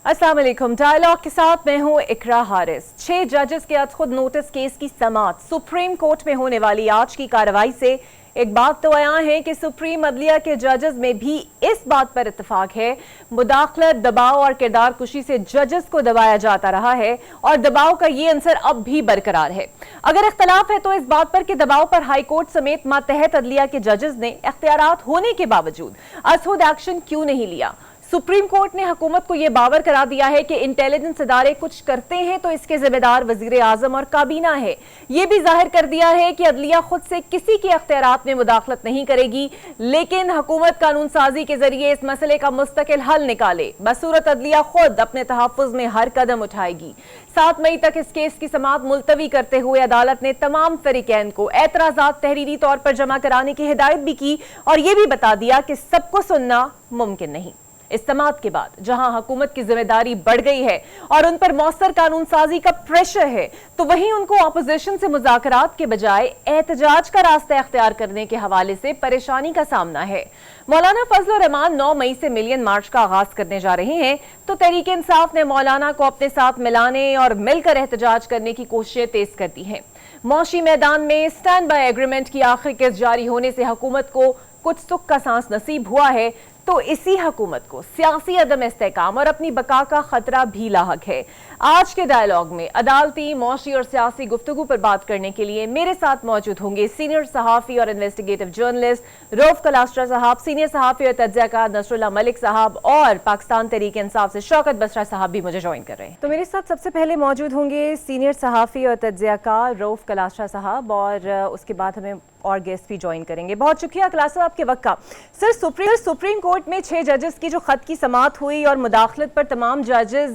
अस्सलाम वालेकुम। डायलॉग के साथ मैं हूं इकरा हारिस। 6 जजेस के खुद नोटिस केस की समाअत सुप्रीम कोर्ट में होने वाली आज की कार्रवाई से एक बात तो आया है कि सुप्रीम अदलिया के जजेस में भी इस बात पर इत्तेफाक है, मुदाखलत, दबाव और किरदार कुशी से जजेस को दबाया जाता रहा है और दबाव का ये अंसर अब भी बरकरार है। अगर इख्तलाफ है तो इस बात पर कि दबाव पर हाई कोर्ट समेत मातहत अदलिया के जजेस ने इख्तियारात होने के बावजूद असहुद एक्शन क्यों नहीं लिया। सुप्रीम कोर्ट ने हुकूमत को यह बावर करा दिया है कि इंटेलिजेंस इदारे कुछ करते हैं तो इसके जिम्मेदार वजीर आजम और काबीना है। यह भी जाहिर कर दिया है कि अदलिया खुद से किसी के अख्तियारात में मुदाखलत नहीं करेगी, लेकिन हुकूमत कानून साजी के जरिए इस मसले का मुस्तकिल हल निकाले। बसूरत अदलिया खुद अपने तहफ़्फ़ुज़ में हर कदम उठाएगी। 7 मई तक इस केस की समाअत मुलतवी करते हुए अदालत ने तमाम फरीकैन को एतराज़ात तहरीरी तौर पर जमा कराने की हिदायत भी की और यह भी बता दिया कि सबको सुनना मुमकिन नहीं। इस समाअत के बाद जहां हुकूमत की जिम्मेदारी बढ़ गई है और उन पर मौसर कानून साजी का प्रेशर है, तो वहीं उनको अपोजिशन से मुज़ाकरात के बजाय एहतजाज का रास्ता अख्तियार करने के हवाले से परेशानी का सामना है। मौलाना फजल रहमान 9 मई से मिलियन मार्च का आगाज करने जा रहे हैं, तो तहरीक इंसाफ ने मौलाना को अपने साथ मिलाने और मिलकर एहतजाज करने की कोशिशें तेज कर दी हैं। मौशी मैदान में स्टैंड बाय एग्रीमेंट की आखिरी किस्त जारी होने से हुकूमत को कुछ सुख का सांस नसीब हुआ है, तो इसी हुकूमत को सियासी अदम इस्तेकाम और अपनी बका का खतरा भी लाहक है। आज के डायलॉग में अदालती, मौशी और सियासी गुफ्तगू पर बात करने के लिए मेरे साथ मौजूद होंगे सीनियर सहाफ़ी और इन्वेस्टिगेटिव जर्नलिस्ट रऊफ कलास्ट्रा साहब, सीनियर सहाफ़ी और तज्ज़ियाकार नसरुल्लाह मलिक साहब और पाकिस्तान तहरीक इंसाफ से शौकत बसरा साहब भी मुझे ज्वाइन कर रहे हैं। तो मेरे साथ सबसे पहले मौजूद होंगे सीनियर सहाफ़ी और तज्ज़ियाकार रऊफ कलास्ट्रा साहब और उसके बाद हमें और गेस्ट भी ज्वाइन करेंगे। बहुत शुक्रिया कलास साहब आपके वक्त का। सर, सुप्रीम कोर्ट में 6 जजेस की जो खत की समाअत हुई और मुदाखलत पर तमाम जजेस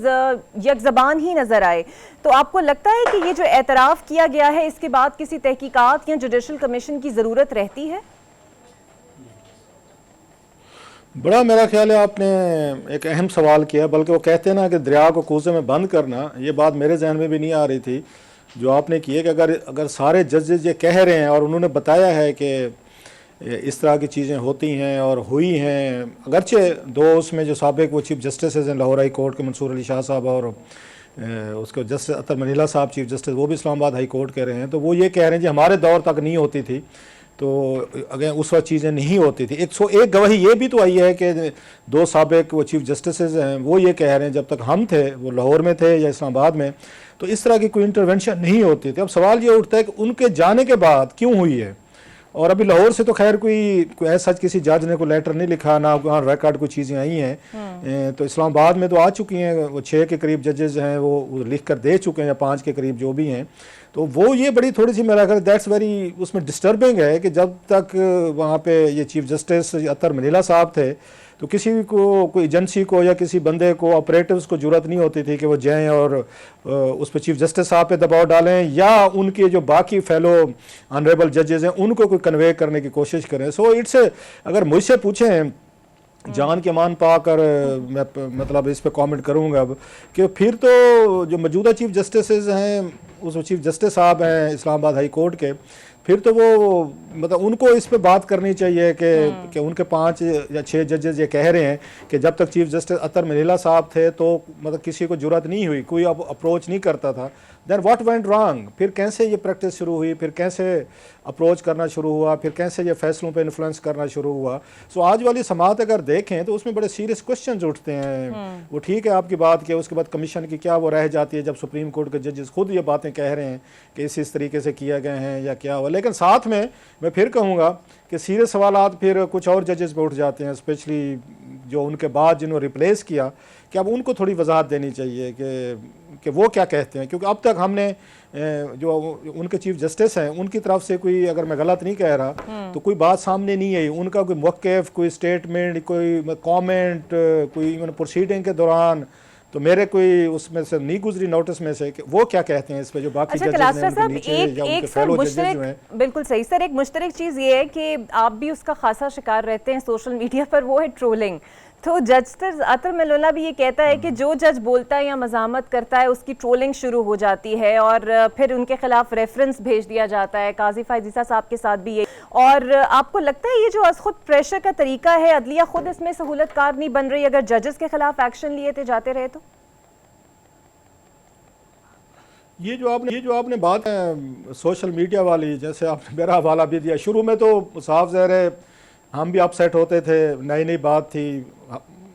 यकजबान ही नजर आए, तो आपको लगता है कि ये जो एतराफ़ किया गया है इसके बाद किसी तहकीकात या जुडिशल कमीशन की ज़रूरत रहती है? बड़ा मेरा ख्याल है आपने एक अहम सवाल किया, बल्कि वो कहते हैं ना कि दरिया को कूजे में बंद करना, ये बात मेरे जहन में भी नहीं आ रही थी जो आपने की है कि अगर सारे जजेस ये कह रहे हैं और उन्होंने बताया है कि इस तरह की चीज़ें होती हैं और हुई हैं, अगरचे 2 उसमें जो साबिक वो चीफ जस्टिस हैं लाहौर हाई कोर्ट के मंसूर अली शाह साहब और उसके जस्टिस अतर मनीला साहब चीफ जस्टिस, वो भी इस्लामाबाद हाई कोर्ट कह रहे हैं, तो वो ये कह रहे हैं जी हमारे दौर तक नहीं होती थी, तो अगर उस वक्त चीज़ें नहीं होती थी। 101 गवाही ये भी तो आई है कि 2 साबिक वो चीफ जस्टिस हैं, वो ये कह रहे हैं जब तक हम थे, वो लाहौर में थे या इस्लामाबाद में, तो इस तरह की कोई इंटरवेंशन नहीं होती थी। अब सवाल ये उठता है कि उनके जाने के बाद क्यों हुई है। और अभी लाहौर से तो खैर कोई ऐसा किसी जज ने कोई लेटर नहीं लिखा, ना वहाँ रिकॉर्ड कोई चीज़ें आई हैं, तो इस्लामाबाद में तो आ चुकी हैं, वो 6 के करीब जजेस हैं वो लिख कर दे चुके हैं, या 5 के करीब जो भी हैं, तो वो ये बड़ी थोड़ी सी मेरा ख्याल दैट्स वेरी उसमें डिस्टर्बिंग है कि जब तक वहाँ पे ये चीफ जस्टिस अतर मनीला साहब थे तो किसी को, कोई एजेंसी को या किसी बंदे को, ऑपरेटिव्स को जरूरत नहीं होती थी कि वो जाएं और उस पर चीफ जस्टिस साहब पे दबाव डालें या उनके जो बाकी फेलो ऑनरेबल जजेस हैं उनको कोई कन्वे करने की कोशिश करें। सो इट्स, अगर मुझसे पूछें जान के मान पाकर मैं मतलब इस पे कमेंट करूंगा अब कि फिर तो जो मौजूदा चीफ जस्टिस हैं, उस चीफ जस्टिस साहब हैं इस्लामाबाद हाई कोर्ट के, फिर तो वो मतलब उनको इस पे बात करनी चाहिए कि उनके 5 या 6 जजेस ये कह रहे हैं कि जब तक चीफ जस्टिस अतर मनीला साहब थे तो मतलब किसी को जरूरत नहीं हुई, कोई अब अप्रोच नहीं करता था। देन व्हाट वेंट रॉन्ग, फिर कैसे ये प्रैक्टिस शुरू हुई, फिर कैसे अप्रोच करना शुरू हुआ, फिर कैसे ये फैसलों पे इन्फ्लुएंस करना शुरू हुआ। सो आज वाली समाअत अगर देखें तो उसमें बड़े सीरियस क्वेश्चन उठते हैं। वो ठीक है आपकी बात कि उसके बाद कमीशन की क्या वो रह जाती है जब सुप्रीम कोर्ट के जजेस खुद ये बातें कह रहे हैं कि इस तरीके से किया गए हैं या क्या हुआ, लेकिन साथ में मैं फिर कहूँगा कि सीरियस सवालात फिर कुछ और जजेस पे उठ जाते हैं, स्पेशली जो उनके बाद जिन्होंने रिप्लेस किया, कि अब उनको थोड़ी वजाहत देनी चाहिए कि वो क्या कहते हैं, क्योंकि अब तक हमने जो उनके चीफ जस्टिस हैं उनकी तरफ से कोई, अगर मैं गलत नहीं कह रहा, तो कोई बात सामने नहीं आई, उनका कोई मौक़िफ़, कोई स्टेटमेंट, कोई कमेंट, कोई प्रोसीडिंग के दौरान तो मेरे कोई उसमें से नहीं गुजरी नोटिस में से कि वो क्या कहते हैं इस पे जो बाकी जजेस हैं उनके नीचे या उनके फेलो जजेस जो हैं। बिल्कुल सही सर, एक मुश्तरक चीज़ ये है कि आप भी उसका खासा शिकार रहते हैं सोशल मीडिया पर, वो है ट्रोलिंग। तो जस्टिस अतर मनीला भी ये कहता है कि जो जज बोलता है या मज़ामत करता है उसकी ट्रोलिंग शुरू हो जाती है और फिर उनके खिलाफ रेफरेंस भेज दिया जाता है। काजी फायजीसा साहब के साथ भी ये, और आपको लगता है ये जो खुद प्रेशर का तरीका है, अदलिया खुद इसमें सहूलतकार नहीं बन रही अगर जजेस के खिलाफ एक्शन लिए थे जाते रहे तो? जो आपने बात है सोशल मीडिया वाली, जैसे आपने मेरा हवाला भी दिया, शुरू में तो साफ ज़ाहिर है हम भी अपसेट होते थे, नई नई बात थी।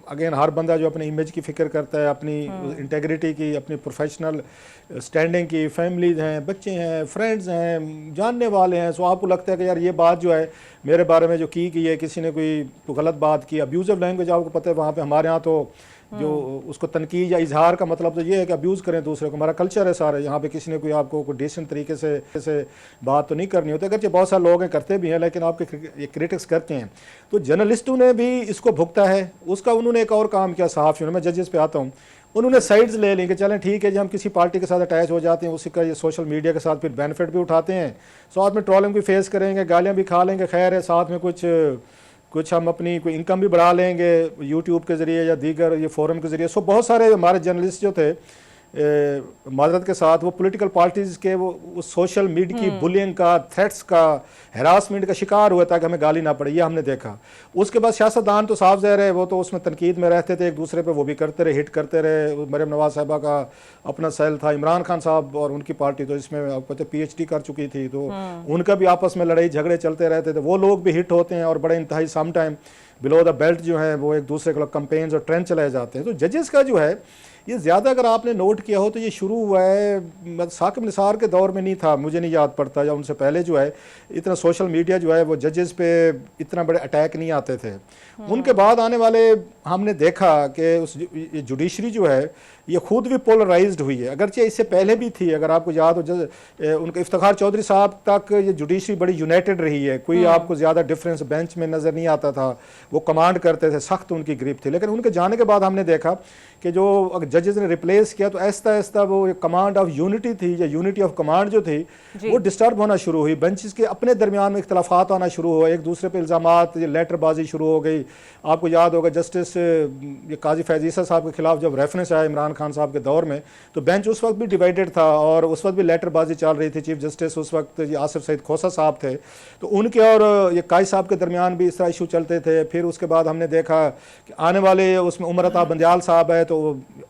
अगेन हर बंदा जो अपने इमेज की फ़िक्र करता है, अपनी इंटेग्रिटी की, अपनी प्रोफेशनल स्टैंडिंग की, फैमिलीज हैं, बच्चे हैं, फ्रेंड्स हैं, जानने वाले हैं, सो आपको लगता है कि यार ये बात जो है मेरे बारे में जो की है, किसी ने कोई गलत बात की, अब्यूज़िव लैंग्वेज आपको पता है वहाँ पे हमारे यहाँ तो जो उसको तनकीद या इजहार का मतलब तो ये है कि अब्यूज़ करें दूसरे को, हमारा कल्चर है सारा, यहाँ पे किसी ने कोई आपको कोई डिसेंट तरीके से बात तो नहीं करनी होती, अगरचे बहुत सारे लोग हैं करते भी हैं, लेकिन आपके ये क्रिटिक्स करते हैं। तो जर्नलिस्टों ने भी इसको भुगता है, उसका उन्होंने एक और काम किया सहाफ़ियों ने, मैं जजेस पे आता हूँ, उन्होंने साइड्स ले ली कि चलें ठीक है जी हम किसी पार्टी के साथ अटैच हो जाते हैं, उसी का ये सोशल मीडिया के साथ फिर बेनिफिट भी उठाते हैं, साथ में ट्रोलिंग भी फेस करेंगे, गालियाँ भी खा लेंगे, खैर है, साथ में कुछ हम अपनी कोई इनकम भी बढ़ा लेंगे यूट्यूब के ज़रिए या दीगर ये फोरम के ज़रिए। सो बहुत सारे हमारे जर्नलिस्ट जो थे माजरत के साथ वो पॉलिटिकल पार्टीज़ के वो सोशल मीडिया की बुलिंग का, थ्रेट्स का, हरासमेंट का शिकार हुआ ताकि हमें गाली ना पड़े, ये हमने देखा। उसके बाद सियासतदान तो साफ ज़ाहिर है वो तो उसमें तनकीद में रहते थे एक दूसरे पे, वो भी करते रहे, हिट करते रहे। मरियम नवाज साहिबा का अपना सेल था, इमरान खान साहब और उनकी पार्टी तो इसमें आपको पता PhD कर चुकी थी, तो उनका भी आपस में लड़ाई झगड़े चलते रहते थे, वो लोग भी हिट होते हैं और बड़े इंतहाई some time below the belt जो है वो एक दूसरे के कंपेन्स और ट्रेंड चलाए जाते हैं। तो जजेस का जो है ये ज़्यादा अगर आपने नोट किया हो तो ये शुरू हुआ है साकिब निसार के दौर में नहीं था, मुझे नहीं याद पड़ता, या उनसे पहले जो है इतना सोशल मीडिया जो है वो जजेस पे इतना बड़े अटैक नहीं आते थे। उनके बाद आने वाले हमने देखा कि उस ये जुडिशरी जो है ये खुद भी पोलराइज्ड हुई है, अगरचे इससे पहले भी थी। अगर आपको याद हो उनके इफ्तिखार चौधरी साहब तक ये जुडिशरी बड़ी यूनाइटेड रही है, कोई आपको ज़्यादा डिफरेंस बेंच में नज़र नहीं आता था, वो कमांड करते थे, सख्त उनकी ग्रिप थी। लेकिन उनके जाने के बाद हमने देखा कि जो जजेस ने रिप्लेस किया तो ऐसा ऐसा वो कमांड ऑफ यूनिटी थी या यूनिटी ऑफ कमांड जो थी वो डिस्टर्ब होना शुरू हुई, बेंचेस के अपने दरमियान में इख्तलाफात आना शुरू हुआ, एक दूसरे पे इल्ज़ामात, लेटरबाजी शुरू हो गई। आपको याद होगा जस्टिस ये काजी फैज़ ईसा साहब के खिलाफ जब रेफरेंस आया इमरान खान साहब के दौर में तो बेंच उस वक्त भी डिवाइडेड था और उस वक्त भी लेटरबाजी चल रही थी। चीफ जस्टिस उस वक्त ये आसिफ सईद खोसा साहब थे, तो उनके और ये काजी साहब के दरमियान भी इस तरह इशू चलते थे। फिर उसके बाद हमने देखा कि आने वाले उसमें उमर अता बंदियाल साहब है तो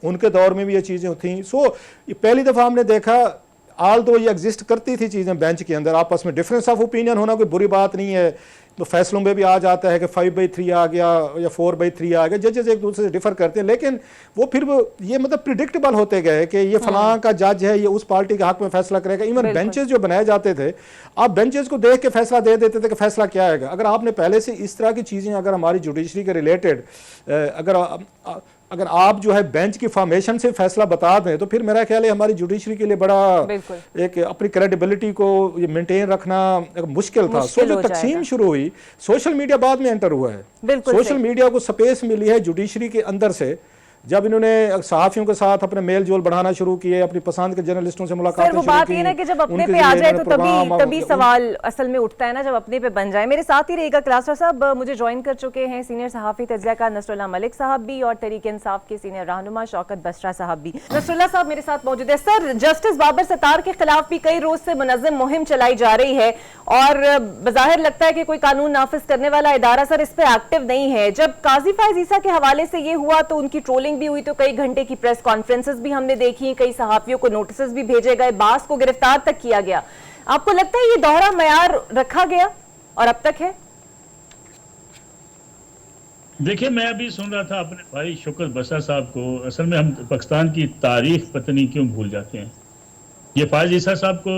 उनके दौर में भी ये चीज़ें थी। सो ये पहली दफ़ा हमने देखा आल तो ये एग्जिस्ट करती थी चीज़ें बेंच के अंदर, आपस में डिफरेंस ऑफ ओपिनियन होना कोई बुरी बात नहीं है, तो फैसलों में भी आ जाता है कि 5/3 आ गया या 4/3 आ गया, जजेस एक दूसरे से डिफर करते हैं, लेकिन वो फिर वो ये मतलब प्रिडिक्टेबल होते गए कि ये फलां का जज है, ये उस पार्टी के हक में फैसला करेगा। इवन बेंचेस जो बनाए जाते थे आप बेंचेस को देख के फैसला दे देते थे कि फैसला क्या आएगा। अगर आपने पहले से इस तरह की चीज़ें अगर हमारी जुडिशरी के रिलेटेड अगर आप जो है बेंच की फॉर्मेशन से फैसला बता दें तो फिर मेरा ख्याल है हमारी जुडिशरी के लिए बड़ा एक अपनी क्रेडिबिलिटी को ये मेंटेन रखना मुश्किल था। सो जो तकसीम शुरू हुई सोशल मीडिया बाद में एंटर हुआ है, सोशल मीडिया को स्पेस मिली है जुडिशरी के अंदर से, जब इन्होंने सहाफ़ियों के साथ अपने मेल जोल बढ़ाना शुरू किए, अपनी पसंद के जर्नलिस्टों से मुलाकातें शुरू की। बात ये ना कि जब अपने पे आ जाए तो तभी सवाल असल में उठता है ना, जब अपने पे बन जाए। मेरे साथ ही रहेगा क्लासर साहब, मुझे ज्वाइन कर चुके हैं सीनियर सहाफ़ी तज्ज़ियाकार नसरुल्लाह मलिक साहब भी और तहरीक इंसाफ के सीनियर रहनुमा शौकत बसरा साहब भी। नसरुल्लाह साहब मेरे साथ मौजूद है। सर, जस्टिस बाबर सत्तार के खिलाफ भी कई रोज से मुनज़्ज़म मुहिम चलाई जा रही है और बज़ाहिर लगता है कि कोई कानून नाफिज करने वाला इदारा सर इस पर एक्टिव नहीं है। जब काजी फैज़ ईसा के हवाले से ये हुआ तो उनकी ट्रोलिंग भी हुई, तो कई घंटे की प्रेस कॉन्फ्रेंसेस भी हमने देखी, कई सहाफियों को नोटिस भी भेजे गए, बास को गिरफ्तार तक किया गया। आपको लगता है ये दोहरा मयार रखा गया और अब तक है? देखिए, मैं अभी सुन रहा था अपने भाई शौकत बसरा साहब को, असल में हम पाकिस्तान की तारीख पता नहीं क्यों भूल जाते हैं। ये फैज़ ईसा साहब को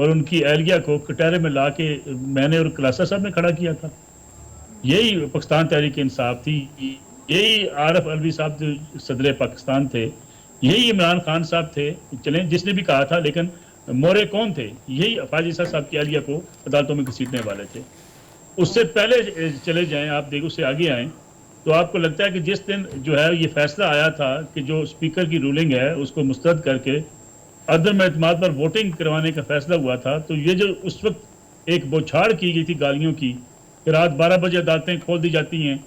और उनकी एहलिया को कटहरे में ला के मैंने और क्लासा साहब ने खड़ा किया था। यही पाकिस्तान तहरीक इंसाफ थी, यही आरफ अलवी साहब जो सदर पाकिस्तान थे, यही इमरान खान साहब थे, चले जिसने भी कहा था, लेकिन मोरे कौन थे? यही फैज़ ईसा साहब की एहलिया को अदालतों में घसीटने वाले थे। उससे पहले चले जाएं आप, देखो उससे आगे आएँ तो आपको लगता है कि जिस दिन जो है ये फैसला आया था कि जो स्पीकर की रूलिंग है उसको मुस्तरद करके अदम एतमाद पर वोटिंग करवाने का फैसला हुआ था, तो ये जो उस वक्त एक बौछार की गई थी गालियों की कि रात 12 बजे अदालतें खोल दी जाती हैं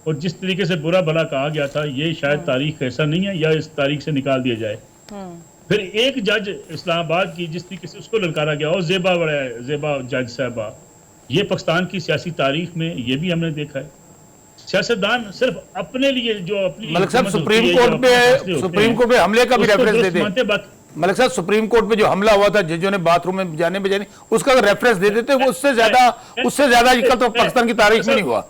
और जिस तरीके से बुरा भला कहा गया था, ये शायद तारीख ऐसा नहीं है या इस तारीख से निकाल दिया जाए। फिर एक जज इस्लामाबाद की जिस तरीके से उसको ललकारा गया, और ज़ेबा जज साहबा, ये पाकिस्तान की सियासी तारीख में ये भी हमने देखा है। सियासतदान सिर्फ अपने लिए जो अपनी मलिक साहब सुप्रीम कोर्ट पे हमले का भी रेफरेंस देते हैं। मलिक साहब, सुप्रीम कोर्ट पे जो हमला हुआ था, जजों ने बाथरूम में जाने बजाने, उसका अगर रेफरेंस दे देते वो उससे ज्यादा कल तो पाकिस्तान की तारीख में नहीं हुआ।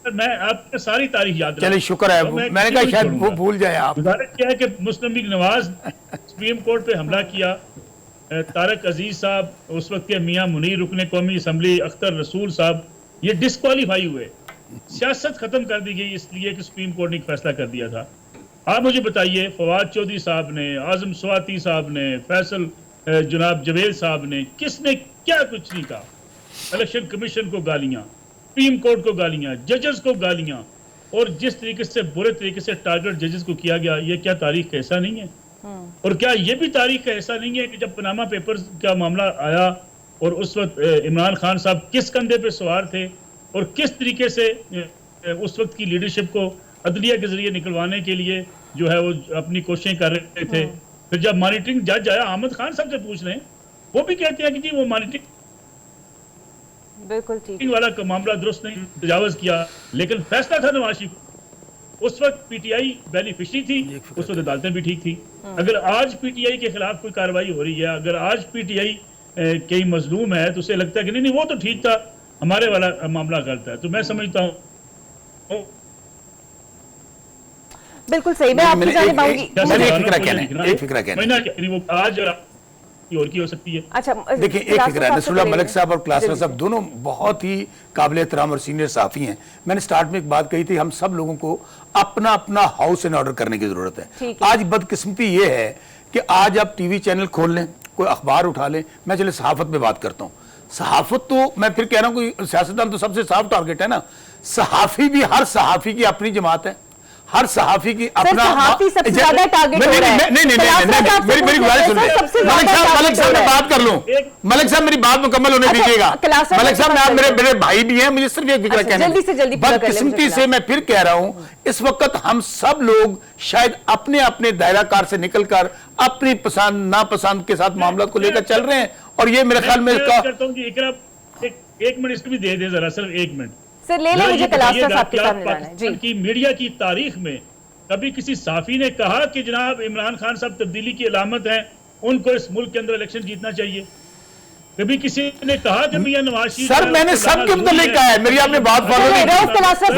मैं आपको सारी तारीख याद रखूं। चलिए शुक्र है, मैंने कहा शायद वो भूल जाए आप। गुजारिश किया है कि मुस्लिम लीग नवाज सुप्रीम कोर्ट पे हमला किया, तारक अजीज साहब, उस वक्त के मियां मुनीर रुकने कौमी असम्बली, अख्तर रसूल साहब, ये डिस्क्वालीफाई हुए। सियासत खत्म कर दी गई इसलिए कि सुप्रीम कोर्ट ने एक फैसला कर दिया था। आप मुझे बताइए, फवाद चौधरी साहब ने, आजम स्वाति साहब ने, फैसल जनाब जवेद साहब ने, किसने क्या कुछ नहीं कहा। इलेक्शन कमीशन को गालियां, सुप्रीम कोर्ट को गालियां, जजेस को गालियां, और जिस तरीके से बुरे तरीके से टारगेट जजेस को किया गया, ये क्या तारीख का ऐसा नहीं है? और क्या ये भी तारीख का ऐसा नहीं है कि जब पनामा पेपर्स का मामला आया और उस वक्त इमरान खान साहब किस कंधे पे सवार थे और किस तरीके से उस वक्त की लीडरशिप को अदलिया के जरिए निकलवाने के लिए जो है वो अपनी कोशिशें कर रहे थे। फिर जब मॉनिटरिंग जज आया, अहमद खान साहब से पूछ लें, वो भी कहते हैं कि जी वो मॉनिटरिंग बिल्कुल ठीक वाला का मामला दुरुस्त नहीं, तजावज किया, लेकिन फैसला था नवाज शरीफ। उस वक्त पीटीआई बेनिफिशरी थी, उस वक्त अदालतें भी ठीक थी। अगर आज पीटीआई के खिलाफ कोई कार्रवाई हो रही है, अगर आज पीटीआई कई मजलूम है, तो उसे लगता है कि नहीं वो तो ठीक था, हमारे वाला मामला गलत है। तो मैं समझता हूँ बिल्कुल सही। मैं आपकी जानिब आऊंगी। एक फिक्रा कहना वो आज और की हो सकती है। अच्छा देखिए, एक फिक्र है, नसरुल्लाह मलिक साहब और क्लासर साहब दोनों बहुत ही काबिल एहतराम और सीनियर साफी हैं। मैंने स्टार्ट में एक बात कही थी, हम सब लोगों को अपना अपना हाउस एंड ऑर्डर करने की जरूरत है। आज बदकिस्मती ये है कि आज आप टीवी चैनल खोल लें, कोई अखबार उठा लें, मैं चले सहाफत में बात करता हूँ। सहाफत तो मैं फिर कह रहा हूँ कि सियासतदान तो सबसे साफ टारगेट है ना। सहाफी भी, हर सहाफी की अपनी जमात है, हर सहाफी की अपना सबसे ज्यादा टारगेट हो रहा है। नहीं, मेरी बात सुनिए। मलिक साहब मैं बात कर लूं, मलिक साहब मेरी बात मुकम्मल होने दीजिएगा। मलिक साहब आप मेरे भाई भी हैं, मुझे सिर्फ एक फिक्र कहना है। बदकिस्मती से मैं फिर कह रहा हूं, इस वक्त हम सब लोग शायद अपने अपने दायराकार से निकलकर अपनी पसंद नापसंद के साथ मामला को लेकर चल रहे हैं। और ये मेरे ख्याल में एक मिनट इसको भी दे दे जरा, सिर्फ एक मिनट सर ले ले, मुझे क्लासर साहब के सामने लाना है जी। कि मीडिया की तारीख में कभी किसी साफी ने कहा कि जनाब इमरान खान साहब तब्दीली की अलामत हैं, उनको इस मुल्क के अंदर इलेक्शन जीतना चाहिए? कभी किसी ने कहा कि मियां नवाज शरीफ? सर मैंने सबके मुतालिक कहा है, मेरी आपने बात फॉलो नहीं की।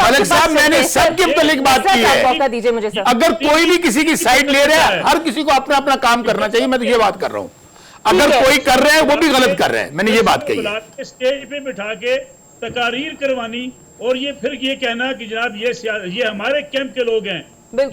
मलिक साहब मैंने सबके मुतालिक बात की है। दीजिए मुझे सर। अगर कोई भी किसी की साइड ले रहा है, हर किसी को अपना अपना काम करना चाहिए। मैं तो ये बात कर रहा हूँ, अगर कोई कर रहा है वो भी गलत कर रहा है, मैंने ये बात कही है। स्टेज पे बिठा के तकारीर करवानी और ये फिर ये कहना कि जनाब ये हमारे कैंप के लोग हैं।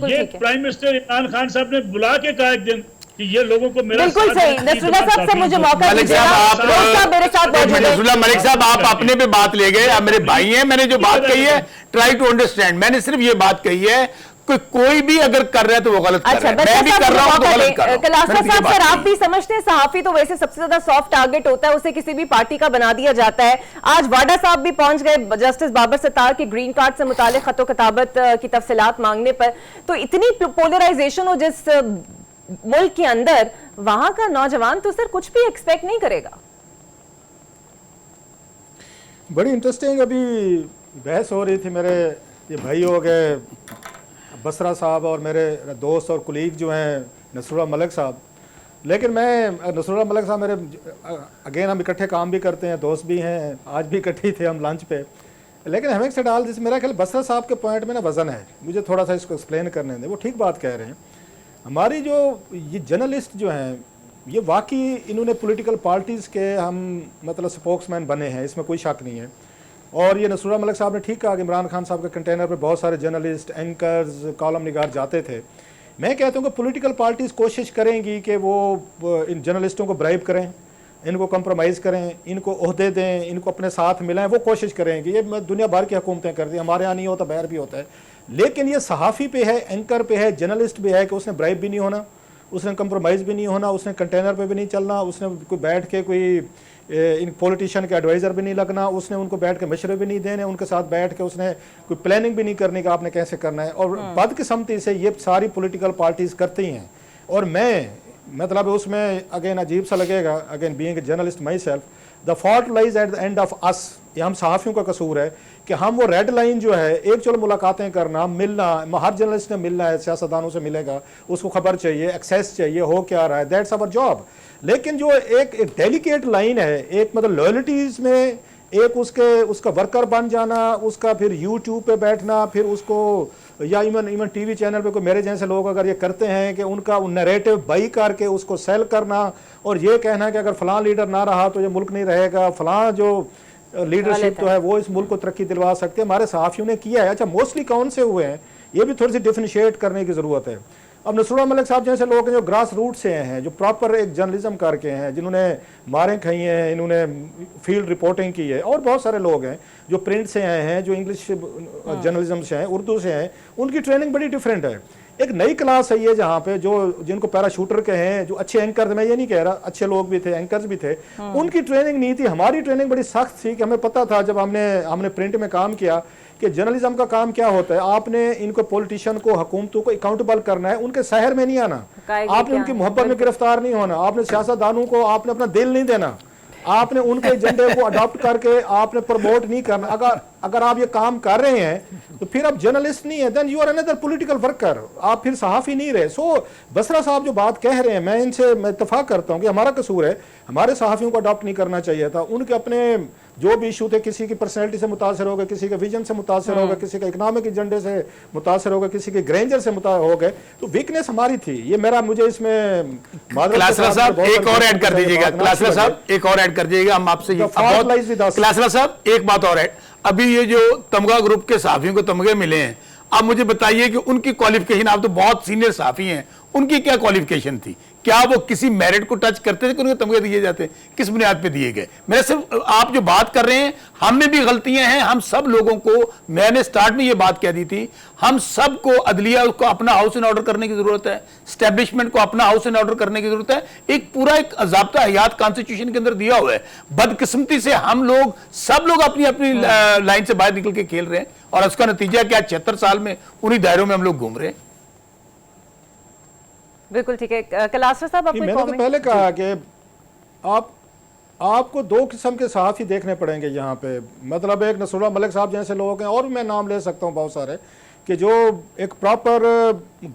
ये प्राइम मिनिस्टर इमरान खान साहब ने बुला के कहा एक दिन कि ये लोगों को मेरा बिल्कुल सही। नसरुल्लाह साहब से मुझे मौका दीजिएगा। मेरे साथ नसरुल्लाह मलिक साहब आप अपने पे बात ले गए, आप मेरे भाई हैं। मैंने जो बात कही है ट्राई टू अंडरस्टैंड, मैंने सिर्फ ये बात कही है कोई भी अगर कर रहा है तो वो गलत कर रहा है। मैं भी कर रहा हूं तो गलत कर रहा हूं। क्लासर साहब सर आप भी समझते हैं सहाफी तो वैसे सबसे ज्यादा सॉफ्ट टारगेट होता है, उसे किसी भी पार्टी का बना दिया जाता है। आज वाडा साहब भी पहुंच गए जस्टिस बाबर सत्तार के ग्रीन कार्ड से मुतालिक खतो किताबत की तफसीलात मांगने पर। तो इतनी पोलराइजेशन हो जिस मुल्क के अंदर, वहां का नौजवान तो सर कुछ भी एक्सपेक्ट नहीं करेगा। बड़ी इंटरेस्टिंग अभी बहस हो रही थी, मेरे ये भाई हो गए बसरा साहब और मेरे दोस्त और कुलीग जो हैं नसरुल्लाह मलिक साहब। लेकिन मैं नसरुल्लाह मलिक साहब मेरे अगेन हम इकट्ठे काम भी करते हैं, दोस्त भी हैं, आज भी इकट्ठे थे हम लंच पे। लेकिन हमें से डाल जैसे मेरा ख्याल बसरा साहब के पॉइंट में ना वज़न है, मुझे थोड़ा सा इसको एक्सप्लेन करने दें। वो ठीक बात कह रहे हैं। हमारी जो ये जर्नलिस्ट जो हैं ये वाकई इन्होंने पॉलिटिकल पार्टीज़ के हम मतलब स्पोक्समैन बने हैं, इसमें कोई शक नहीं है। और ये नसरुल्लाह मलिक साहब ने ठीक कहा कि इमरान खान साहब के कंटेनर पे बहुत सारे जर्नलिस्ट, एंकर्स, कॉलम निगार जाते थे। मैं कहता हूँ कि पॉलिटिकल पार्टीज़ कोशिश करेंगी कि वो इन जर्नलिस्टों को ब्राइब करें, इनको कंप्रोमाइज़ करें, इनको ओहदे दें, इनको अपने साथ मिलाएं, वो कोशिश करेंगी। ये दुनिया भर की हुकूमतें करती हैं, हमारे यहाँ नहीं होता, बाहर भी होता है। लेकिन ये सहाफ़ी पे है, एंकर पे है, जर्नलिस्ट भी है कि उसने ब्राइब भी नहीं होना, उसने कंप्रोमाइज़ भी नहीं होना, उसने कंटेनर पे भी नहीं चलना, उसने कोई बैठ के कोई इन पॉलिटिशियन के एडवाइज़र भी नहीं लगना, उसने उनको बैठ के मशवरे भी नहीं देने, उनके साथ बैठ के उसने कोई प्लानिंग भी नहीं करनी कि आपने कैसे करना है। और बदकिस्मती से ये सारी पॉलिटिकल पार्टीज़ करती हैं। और मैं मतलब उसमें अगेन अजीब सा लगेगा, again being a journalist my self, the fault lies at the end of us. ये हम सहाफ़ियों का कसूर है कि हम वो रेड लाइन जो है, एक चलो मुलाकातें करना, मिलना, हर जर्नलिस्ट ने मिलना है, सियासतदानों से मिलेगा, उसको खबर चाहिए, एक्सेस चाहिए, हो क्या रहा है, दैट्स आवर जॉब। लेकिन जो एक डेलिकेट लाइन है, एक मतलब लॉयल्टीज में एक उसका वर्कर बन जाना, उसका फिर यूट्यूब पे बैठना, फिर उसको या इवन टीवी चैनल पे कोई मेरे जैसे लोग अगर ये करते हैं कि उनका नैरेटिव बाई करके उसको सेल करना और ये कहना कि अगर फलां लीडर ना रहा तो ये मुल्क नहीं रहेगा, फलां जो लीडरशिप तो है वो इस मुल्क को तरक्की दिलवा सकते हैं, हमारे सहाफ़ियों ने किया है। अच्छा, मोस्टली कौन से हुए हैं, ये भी थोड़ी सी डिफरेंशिएट करने की ज़रूरत है। अब नसरुल्लाह मलिक साहब जैसे लोग हैं जो ग्रास रूट से हैं, जो प्रॉपर एक जर्नलिज्म करके हैं, जिन्होंने मारें खाई हैं, इन्होंने फील्ड रिपोर्टिंग की है, और बहुत सारे लोग हैं जो प्रिंट से आए हैं, जो इंग्लिश जर्नलिज्म से हैं, उर्दू से हैं, उनकी ट्रेनिंग बड़ी डिफरेंट है। एक नई क्लास है ये जहाँ पे जो जिनको पैराशूटर के हैं, जो अच्छे एंकर, मैं ये नहीं कह रहा, अच्छे लोग भी थे, एंकर्स भी थे, उनकी ट्रेनिंग नहीं थी। हमारी ट्रेनिंग बड़ी सख्त थी कि हमें पता था जब हमने प्रिंट में काम किया कि जर्नलिज्म का काम क्या होता है। आपने इनको पॉलिटिशियन को, हुकूमतों को अकाउंटेबल करना है, उनके शहर में नहीं आना, आपने उनकी मोहब्बत में गिरफ्तार नहीं होना, आपने सियासतदानों को आपने अपना दिल नहीं देना, आपने उनके एजेंडे को अडॉप्ट करके आपने प्रमोट नहीं करना। अगर आप ये काम कर रहे हैं तो फिर आप जर्नलिस्ट नहीं है, then you are another political worker, आप फिर सहाफ़ी नहीं रहे। सो बसरा साहब जो बात कह रहे हैं, मैं इत्तफाक करता हूँ कि हमारा कसूर है, हमारे सहाफ़ियों को अडॉप्ट नहीं करना चाहिए था। उनके अपने जो भी इशू थे, किसी की पर्सनैलिटी से मुतासर होगा, किसी के विजन से मुतासर होगा, किसी के इकनॉमिक एजेंडे से मुतासर होगा, किसी के ग्रेंजर से हो गए, तो वीकनेस हमारी थी। ये मुझे इसमें क्लासरा साहब एक और ऐड कर दीजिएगा, क्लासरा साहब एक और ऐड कर दीजिएगा, हम आपसे क्लासरा साहब एक बात और ऐड, अभी ये जो तमगा ग्रुप के सहाफियों को तमगे मिले हैं, आप मुझे बताइए कि उनकी क्वालिफिकेशन, आप तो बहुत सीनियर सहाफी हैं, उनकी क्या क्वालिफिकेशन थी? क्या वो किसी मेरिट को टच करते थे कि उन्हें तमगे दिए जाते? किस बुनियाद पे दिए गए? मैं सिर्फ, आप जो बात कर रहे हैं, हम में भी गलतियां हैं, हम सब लोगों को, मैंने स्टार्ट में ये बात कह दी थी, हम सबको अदलिया को अपना हाउस इन ऑर्डर करने की जरूरत है, स्टैब्लिशमेंट को अपना हाउस इन ऑर्डर करने की जरूरत है। एक पूरा एक ज़ाब्ता हयात कॉन्स्टिट्यूशन के अंदर दिया हुआ है। बदकिस्मती से हम लोग सब लोग अपनी अपनी लाइन से बाहर निकल के खेल रहे हैं, और उसका नतीजा क्या, 76 साल में उन्हीं दायरों में हम लोग घूम रहे हैं। बिल्कुल ठीक है। कलासरा साहब, मैंने तो पहले कहा कि आपको दो किस्म के सहाफ़ी देखने पड़ेंगे यहाँ पे। मतलब एक नसरुल्लाह मलिक साहब जैसे लोग हैं, और भी मैं नाम ले सकता हूँ बहुत सारे, कि जो एक प्रॉपर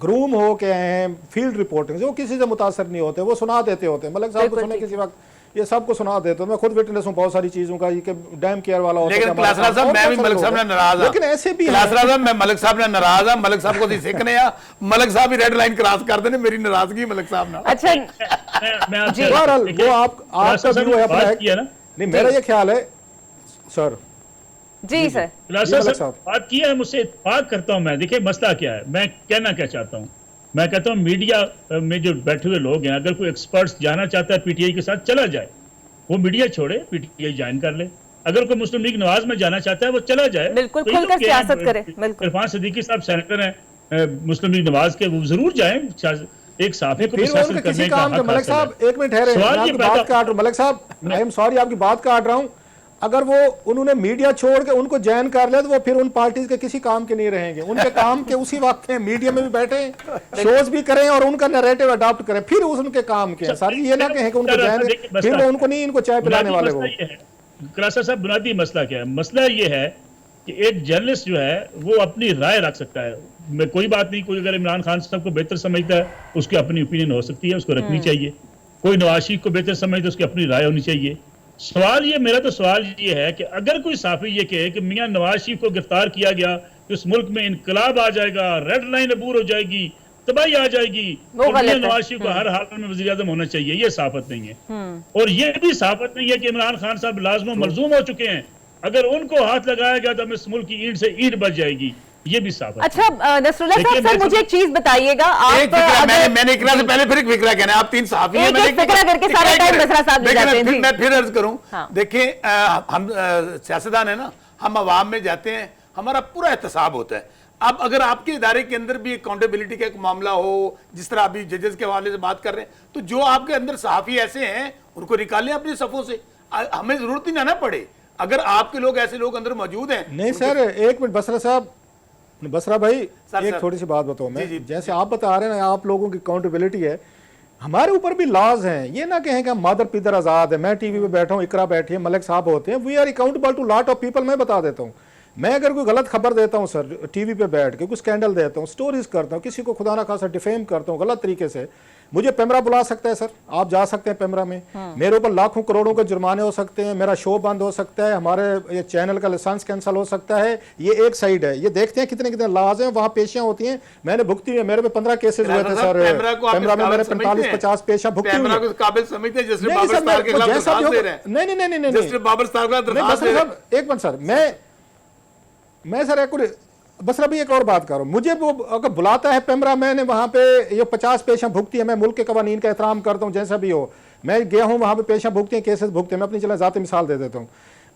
ग्रूम हो के आए हैं फील्ड रिपोर्टिंग, जो किसी से मुतासर नहीं होते, वो सुना देते होते हैं। मलिक साहब को सुने किसी वक्त, ये सबको सुना देते हो। मैं खुद विटनेस हूं बहुत सारी चीजों का, ये डैम केयर वाला होता है। लेकिन क्लासरा साहब, मैं भी मलिक साहब ने नाराज हूं, लेकिन ऐसे भी क्लासरा साहब, मैं मलिक साहब ने नाराज हूं, मलिक साहब को सी सिखने आ, मलिक साहब ही रेड लाइन क्रॉस कर देने, मेरी नाराजगी मलिक साहब ना। अच्छा, बहरहाल वो आपका व्यू है अपना, नहीं मेरा ये ख्याल है सर। जी सर, क्लासरा साहब बात किया है, मुझसे इत्तेफाक करता हूं मैं। देखिए मसला क्या है, मैं कहना क्या चाहता हूं, मैं कहता हूं मीडिया में जो बैठे हुए लोग हैं, अगर कोई एक्सपर्ट्स जाना चाहता है पीटीआई के साथ, चला जाए, वो मीडिया छोड़े, पीटीआई ज्वाइन कर ले। अगर कोई मुस्लिम लीग नवाज में जाना चाहता है, वो चला जाए, बिल्कुल खुलकर सियासत करे। बिल्कुल, इरफान सिद्दीकी साहब सेनेटर हैं मुस्लिम लीग नवाज के, वो जरूर जाएं। एक साफे को सियासत करने का हक। मलिक साहब एक मिनट ठहरे, आपकी बात काट रहा हूं। मलिक साहब, आई एम सॉरी, आपकी बात काट रहा हूं। अगर वो उन्होंने मीडिया छोड़ के उनको ज्वाइन कर लिया, तो वो फिर उन पार्टीज के किसी काम के नहीं रहेंगे। उनके काम के उसी वक्त हैं, मीडिया में भी बैठे, शोज भी करें और उनका नैरेटिव अडॉप्ट करें, फिर उनके काम के। सारी ये ना कहें कि उनको ज्वाइन, फिर वो उनको नहीं, इनको चाय पिलाने वाले वो। क्लासरा साहब, बुनियादी मसला क्या है? मसला ये है कि एक जर्नलिस्ट जो है वो अपनी राय रख सकता है। मैं कोई बात नहीं, कोई अगर इमरान खान साहब को बेहतर समझता है, उसकी अपनी ओपिनियन हो सकती है, उसको रखनी चाहिए। कोई नवाज शरीफ को बेहतर समझता है, उसकी अपनी राय होनी चाहिए। सवाल ये, मेरा तो सवाल ये है कि अगर कोई साफी ये कहे कि मियां नवाज शरीफ को गिरफ्तार किया गया तो इस मुल्क में इनकलाब आ जाएगा, रेड लाइन अबूर हो जाएगी, तबाही आ जाएगी, और मियां नवाज शरीफ को हर हाल में वज़ीर आज़म होना चाहिए, ये साफत नहीं है। और ये भी साफत नहीं है कि इमरान खान साहब लाज़िम मलजूम हो चुके हैं, अगर उनको हाथ लगाया गया तो इस मुल्क की ईंट से ईंट बच जाएगी, ये भी साफ है। अच्छा नसरुल्लाह साहब, सर मुझे एक चीज बताइएगा, आप मैंने इकरा से पहले फिर एक फिक्रा कहना है, आप तीन सहाफी हैं, मैंने फिक्रा करके सारा टाइम नसरा साहब ले जाते हैं। मैं फिर अर्ज करूं, देखिए हम सियासतदान है ना, हम अवाम में जाते हैं, हमारा पूरा एहतसाब होता है। अब अगर आपके इदारे के अंदर भी अकाउंटेबिलिटी का एक मामला हो, जिस तरह अभी जजेस के हवाले से बात कर रहे हैं, तो जो आपके अंदर सहाफी ऐसे हैं उनको निकालें अपनी सफों से, हमें जरूरत ही ना पड़े। अगर आपके लोग ऐसे लोग अंदर मौजूद हैं। नहीं सर, एक मिनट बसरा साहब, बसरा भाई एक थोड़ी सी बात बताओ। मैं जैसे आप बता रहे हैं ना, आप लोगों की अकाउंटेबिलिटी है, हमारे ऊपर भी लॉज हैं। ये ना कहें कि हम मादर पिदर आजाद है, मैं टीवी पे बैठा हूँ, इकरा बैठी है, मलिक साहब होते हैं, we are accountable to lot of people. मैं बता देता हूँ, मैं अगर कोई गलत खबर देता हूं सर, टीवी पे बैठ के कुछ स्कैंडल देता हूं, स्टोरीज करता हूं, किसी को खुदा ना खासा डिफेम करता हूं गलत तरीके से, मुझे पेमरा बुला सकता है सर, आप जा सकते हैं पेमरा में, मेरे ऊपर लाखों करोड़ों के जुर्माने हो सकते हैं, मेरा शो बंद हो सकता है, हमारे ये चैनल का लाइसेंस कैंसिल हो सकता है। ये एक साइड है, ये देखते हैं कितने कितने लाज हैं, वहां पेशियां होती हैं, मैंने भुगती है, मेरे पे 15 केसेस हुए थे सर, पेमरा में मेरे 45-50 पेशियां भुगती हुई हैं। एक मिनट सर, मैं सर बस अभी एक और बात करूं, मुझे वो अगर बुलाता है पेमरा, मैंने वहां पे ये 50 पेशियां भुगती है, मैं मुल्क के कवानीन का एहतराम करता हूं जैसा भी हो, मैं गया हूं वहां पे पेशियां भुगती हैं, केसेस भुगते हैं, मैं अपनी चला जाती मिसाल दे देता हूं।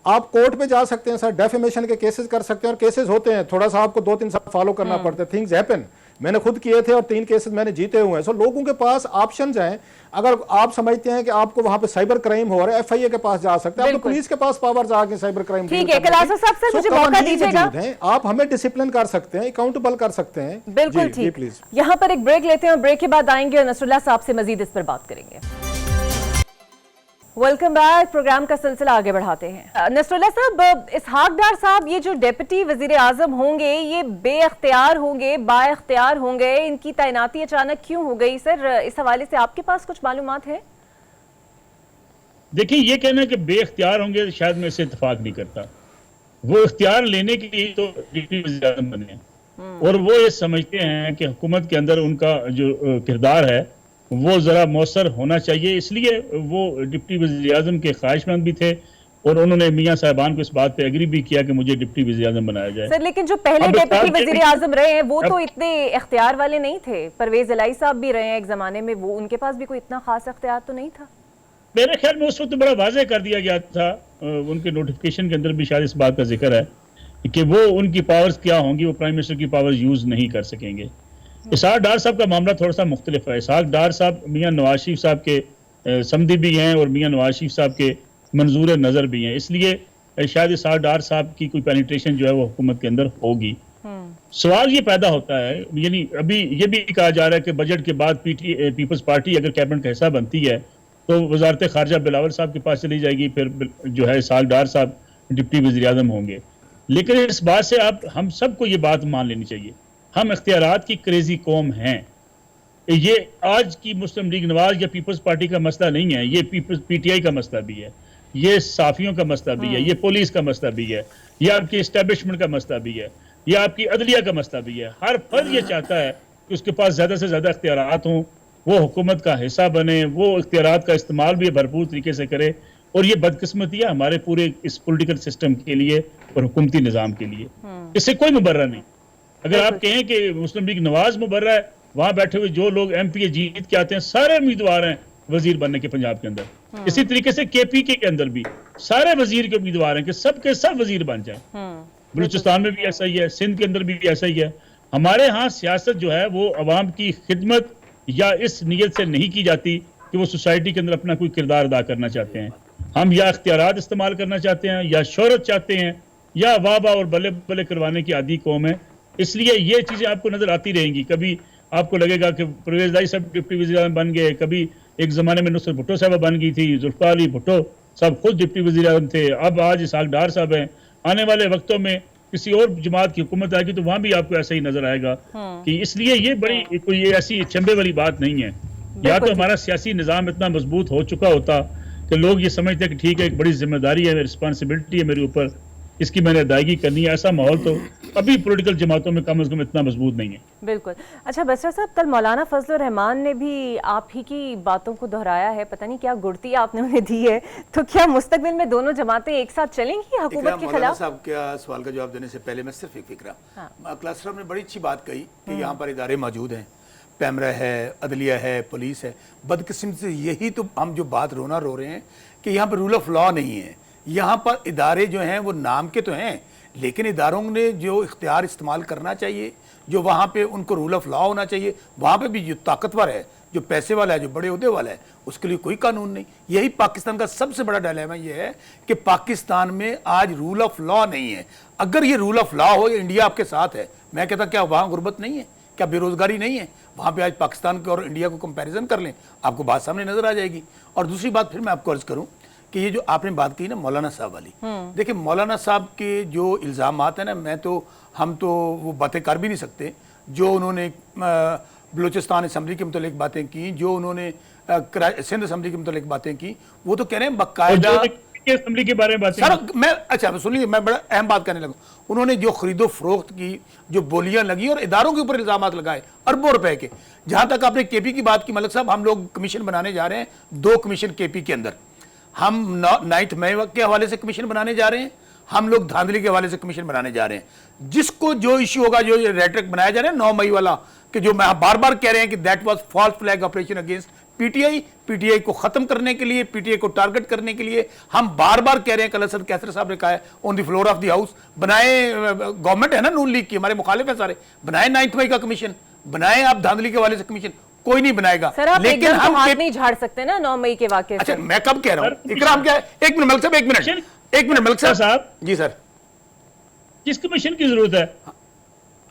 आप कोर्ट पे जा सकते हैं सर, डेफेमेशन के केसेस कर सकते हैं, और केसेस होते हैं, थोड़ा सा आपको 2-3 साल फॉलो करना पड़ता है, थिंग्स हैपन, मैंने खुद किए थे और 3 केसेस मैंने जीते हुए हैं। सो लोगों के पास ऑप्शंस हैं, अगर आप समझते हैं कि आपको वहां पे साइबर क्राइम हो रहा है, एफआईए के पास जा सकते हैं, आप तो पुलिस के पास पावर्स आके साइबर क्राइम। ठीक है कलासा साहब, सर मुझे मौका दीजिएगा, आप हमें डिसिप्लिन कर सकते हैं, अकाउंटेबल कर सकते हैं। बिल्कुल ठीक, प्लीज यहाँ पर एक ब्रेक लेते हैं और ब्रेक के बाद आएंगे और नसरुल्लाह साहब से मजीद इस पर बात करेंगे। वेलकम बैक, प्रोग्राम का सिलसिला आगे बढ़ाते हैं। नसरुल्लाह साहब, इसहाक डार साहब ये जो डिप्टी वजीर आजम होंगे, ये बेअख्तियार होंगे, बाइख्तियार होंगे, इनकी तैनाती अचानक क्यों हो गई सर? इस हवाले से आपके पास कुछ मालूमात है? देखिए, ये कहना कि बेअख्तियार होंगे शायद मैं इससे इत्तेफाक नहीं करता। वो इख्तियार लेने के लिए तो डिप्टी वजीर आजम बने हैं और वो ये समझते हैं कि हुकूमत के अंदर उनका जो किरदार है वो जरा मौसर होना चाहिए, इसलिए वो डिप्टी वज़ीर आज़म के ख्वाहिशमंद भी थे और उन्होंने मियां साहबान को इस बात पे एग्री भी किया कि मुझे डिप्टी वज़ीर आज़म बनाया जाए। सर लेकिन जो पहले डिप्टी वज़ीर आज़म रहे हैं वो तो इतने इख्तियार वाले नहीं थे, परवेज इलाही साहब भी रहे हैं एक जमाने में, वो उनके पास भी कोई इतना खास इख्तियार तो नहीं था। मेरे ख्याल में उस वक्त बड़ा वाज़ेह कर दिया गया था, उनके नोटिफिकेशन के अंदर भी शायद इस बात का जिक्र है कि वो उनकी पावर्स क्या होंगी, वो प्राइम मिनिस्टर की पावर्स यूज नहीं कर सकेंगे। इसहाक डार साहब का मामला थोड़ा सा मुख्तलिफ है। इसहाक डार साहब मियां नवाज शरीफ साहब के समधी भी हैं और मियां नवाज शरीफ साहब के मंजूर नज़र भी हैं, इसलिए शायद इसहाक डार साहब की कोई पेनिट्रेशन जो है वो हुकूमत के अंदर होगी। सवाल ये पैदा होता है, यानी अभी ये भी कहा जा रहा है कि बजट के बाद पीपल्स पार्टी अगर कैबिनेट का हिस्सा बनती है तो वजारत खारजा बिलावल साहब के पास चली जाएगी, फिर जो है इसहाक डार साहब डिप्टी वज़ीर आज़म होंगे। लेकिन इस बात से हम सबको ये बात मान लेनी चाहिए, हम इख्तियारात की क्रेजी कौम हैं। ये आज की मुस्लिम लीग नवाज या पीपल्स पार्टी का मसला नहीं है, ये पीटीआई का मसला भी है, ये साफियों का मसला भी है, ये पुलिस का मसला भी है, ये आपकी इस्टेब्लिशमेंट का मसला भी है, ये आपकी अदलिया का मसला भी है। हर फर्द ये चाहता है कि उसके पास ज़्यादा से ज़्यादा इख्तियारात हों, वो हुकूमत का हिस्सा बने, वो इख्तियारात का इस्तेमाल भी भरपूर तरीके से करे, और ये बदकिस्मती है हमारे पूरे इस पोलिटिकल सिस्टम के लिए और हुकूमती निज़ाम के लिए। इससे कोई मुबर्रा नहीं। अगर आप कहें कि मुस्लिम लीग नवाज मुबर्रा है, वहां बैठे हुए जो लोग एमपी जीत के आते हैं सारे उम्मीदवार हैं वजीर बनने के पंजाब के अंदर। इसी तरीके से केपीके के अंदर भी सारे वजीर के उम्मीदवार हैं कि सब के सब वजीर बन जाए। बलूचिस्तान में भी ऐसा ही है, सिंध के अंदर भी ऐसा ही है। हमारे यहाँ सियासत जो है वो अवाम की खिदमत या इस नीयत से नहीं की जाती कि वो सोसाइटी के अंदर अपना कोई किरदार अदा करना चाहते हैं। हम या इख्तियारात इस्तेमाल करना चाहते हैं, या शोहरत चाहते हैं, या वाह वाह और बल्ले बल्ले करवाने की आदी कौम है। इसलिए ये चीजें आपको नजर आती रहेंगी। कभी आपको लगेगा कि परवेज इलाही साहब डिप्टी वज़ीर आज़म बन गए, कभी एक जमाने में नुसरत भुट्टो साहब बन गई थी, जुल्फ़िकार अली भुट्टो साहब खुद डिप्टी वज़ीर आज़म थे, अब आज इसहाक डार साहब हैं। आने वाले वक्तों में किसी और जमात की हुकूमत आएगी तो वहां भी आपको ऐसा ही नजर आएगा कि इसलिए ये बड़ी कोई ऐसी चंबे वाली बात नहीं है। या तो हमारा सियासी निज़ाम इतना मजबूत हो चुका होता कि लोग ये समझते हैं कि ठीक है एक बड़ी जिम्मेदारी है, रिस्पॉन्सिबिलिटी है मेरे ऊपर, इसकी मैंने अदायगी करनी है। ऐसा माहौल तो अभी पॉलिटिकल जमातों में कम से कम इतना मजबूत नहीं है। बिल्कुल। अच्छा बसरा साहब, कल मौलाना फजलुर रहमान ने भी आप ही की बातों को दोहराया है, पता नहीं क्या गुड़ती आपने उन्हें दी है, तो क्या मुस्तकबिल में दोनों जमातें एक साथ चलेंगी हुकूमत के खिलाफ? साहब क्या सवाल का जवाब देने से पहले मैं सिर्फ एक फिक्रा, क्लास साहब ने बड़ी अच्छी बात कही कि यहाँ पर इदारे मौजूद हैं, पैमरा है, अदलिया है, पुलिस है। बदकिस्मती से यही तो हम जो बात रोना रो रहे हैं कि यहाँ पर रूल ऑफ लॉ नहीं है। यहाँ पर इदारे जो हैं वो नाम के तो हैं, लेकिन इदारों ने जो इख्तियार इस्तेमाल करना चाहिए, जो वहाँ पे उनको रूल ऑफ लॉ होना चाहिए, वहाँ पे भी जो ताकतवर है, जो पैसे वाला है, जो बड़े ओहदे वाला है, उसके लिए कोई कानून नहीं। यही पाकिस्तान का सबसे बड़ा डायलेमा ये है कि पाकिस्तान में आज रूल ऑफ लॉ नहीं है। अगर ये रूल ऑफ लॉ हो, इंडिया आपके साथ है, मैं कहता क्या वहाँ गुर्बत नहीं है, क्या बेरोजगारी नहीं है? वहाँ पे आज पाकिस्तान के और इंडिया को कंपैरिजन कर लें, आपको बात सामने नजर आ जाएगी। और दूसरी बात फिर मैं आपको अर्ज करूँ कि ये जो आपने बात की ना मौलाना साहब वाली, देखिए मौलाना साहब के जो इल्ज़ामात है ना, हम तो वो बातें कर भी नहीं सकते जो उन्होंने बलूचिस्तान असम्बली के मुतालिक बातें की, जो उन्होंने सिंध असम्बली के मुतालिक बातें की, वो तो कह रहे हैं बाकायदा असम्बली के बारे में बात सर। अच्छा सुनिए, मैं बड़ा अहम बात करने लगा। उन्होंने जो खरीदो फरोख्त की, जो बोलियां लगी और इदारों के ऊपर इल्जाम लगाए अरबों रुपए के। जहां तक आपने केपी की बात की मलिक साहब, हम लोग कमीशन बनाने जा रहे हैं, 2 कमीशन केपी के अंदर। हम 9 मई के हवाले से कमीशन बनाने जा रहे हैं, हम लोग धांधली के हवाले से कमीशन बनाने जा रहे हैं। जिसको जो इश्यू होगा, जो रेटरिक बनाया जा रहा है 9 मई वाला, कि जो मैं बार बार कह रहे हैं कि that was false flag operation against PTI को खत्म करने के लिए, पीटीआई को टारगेट करने के लिए हम बार बार कह रहे हैं। कल असद कैसर साहब ने कहा है on the floor of the house, बनाए, गवर्नमेंट है ना नून लीग की, हमारे मुखालिफ है सारे, बनाए 9 मई का कमीशन, बनाए आप धांधली के हवाले से कमीशन, कोई नहीं बनाएगा। सर आप लेकिन हम हाथ नहीं झाड़ सकते ना 9 मई के वाकये से। अच्छा मैं कब कह रहा हूं इकराम, क्या है, एक मिनट मलिक साहब, एक मिनट मलिक साहब जी सर, किस कमीशन की जरूरत है?